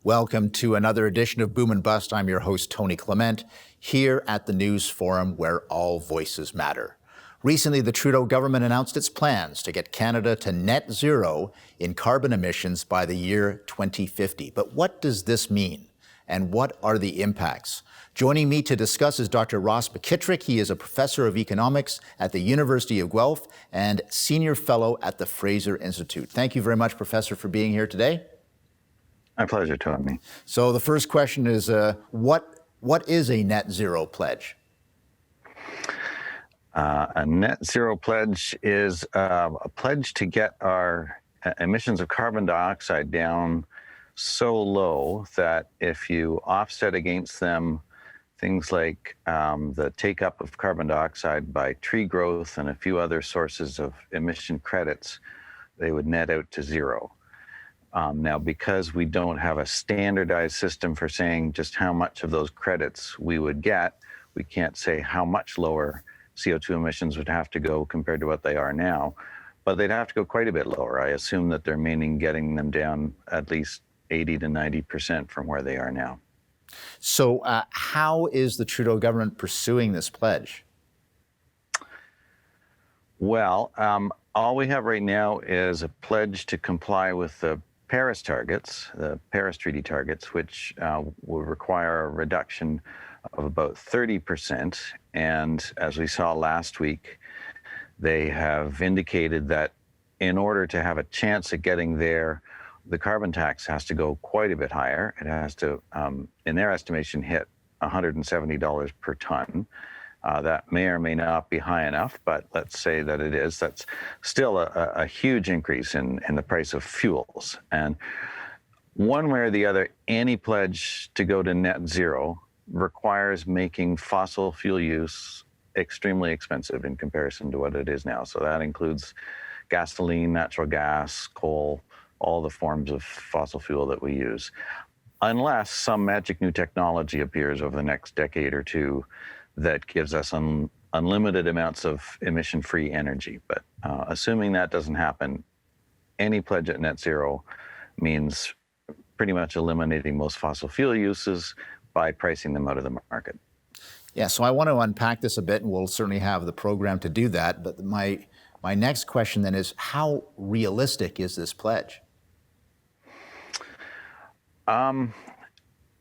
Welcome to another edition of Boom and Bust. I'm your host, Tony Clement, here at the News Forum where all voices matter. Recently, the Trudeau government announced its plans to get Canada to net zero in carbon emissions by the year 2050. But what does this mean? And what are the impacts? Joining me to discuss is Dr. Ross McKitrick. He is a professor of economics at the University of Guelph and senior fellow at the Fraser Institute. Thank you very much, Professor, for being here today. My pleasure, Tony. So the first question is, what is a net zero pledge? A net zero pledge is a pledge to get our emissions of carbon dioxide down so low that if you offset against them things like the take-up of carbon dioxide by tree growth and a few other sources of emission credits, they would net out to zero. Now, because we don't have a standardized system for saying just how much of those credits we would get, we can't say how much lower CO2 emissions would have to go compared to what they are now, but they'd have to go quite a bit lower. I assume that they're meaning getting them down at least 80 to 90% from where they are now. So how is the Trudeau government pursuing this pledge? Well, all we have right now is a pledge to comply with the Paris targets, the Paris Treaty targets, which will require a reduction of about 30%. And as we saw last week, they have indicated that in order to have a chance at getting there, the carbon tax has to go quite a bit higher. It has to, in their estimation, hit $170 per ton. That may or may not be high enough, but let's say that it is. That's still a huge increase in the price of fuels. And one way or the other, any pledge to go to net zero requires making fossil fuel use extremely expensive in comparison to what it is now. So that includes gasoline, natural gas, coal, all the forms of fossil fuel that we use, unless some magic new technology appears over the next decade or two that gives us unlimited amounts of emission-free energy. But assuming that doesn't happen, any pledge at net zero means pretty much eliminating most fossil fuel uses by pricing them out of the market. Yeah, so I want to unpack this a bit, and we'll certainly have the program to do that. But my next question then is, how realistic is this pledge?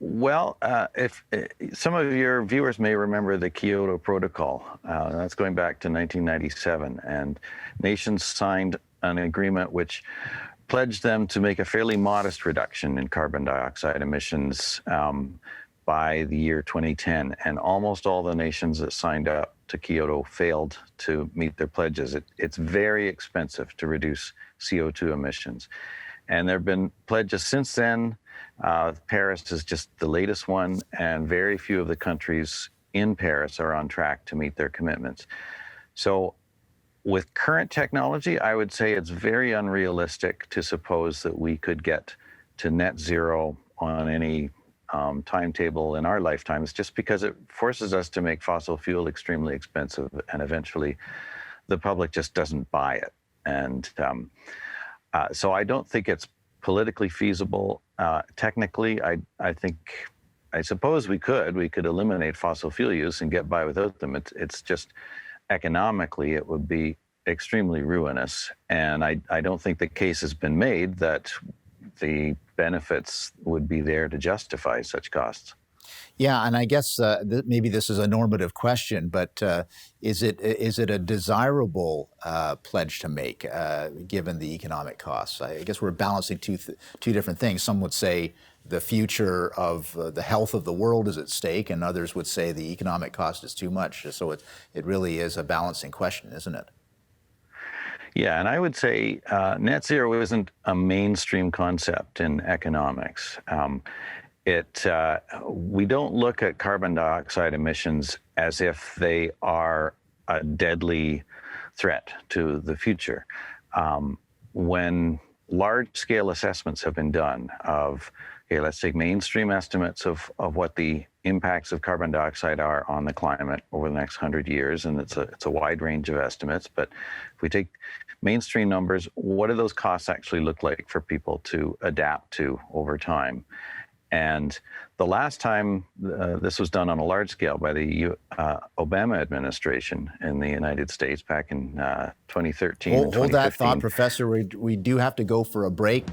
Well, if some of your viewers may remember the Kyoto Protocol, that's going back to 1997, and nations signed an agreement which pledged them to make a fairly modest reduction in carbon dioxide emissions by the year 2010. And almost all the nations that signed up to Kyoto failed to meet their pledges. It's very expensive to reduce CO2 emissions. And there have been pledges since then. Paris is just the latest one, and very few of the countries in Paris are on track to meet their commitments. So with current technology, I would say it's very unrealistic to suppose that we could get to net zero on any timetable in our lifetimes, just because it forces us to make fossil fuel extremely expensive, and eventually the public just doesn't buy it. And so I don't think it's politically feasible. Technically, I suppose we could eliminate fossil fuel use and get by without them. It's just economically, it would be extremely ruinous. And I don't think the case has been made that the benefits would be there to justify such costs. Yeah, and I guess maybe this is a normative question, but is it a desirable pledge to make, given the economic costs? I guess we're balancing two different things. Some would say the future of the health of the world is at stake, and others would say the economic cost is too much. So it really is a balancing question, isn't it? Yeah, and I would say net zero isn't a mainstream concept in economics. We don't look at carbon dioxide emissions as if they are a deadly threat to the future. When large-scale assessments have been done of, let's take mainstream estimates of what the impacts of carbon dioxide are on the climate over the next 100 years, and it's a wide range of estimates, but if we take mainstream numbers, what do those costs actually look like for people to adapt to over time? And the last time this was done on a large scale by the Obama administration in the United States back in 2013 and 2015. Hold that thought, Professor. We do have to go for a break.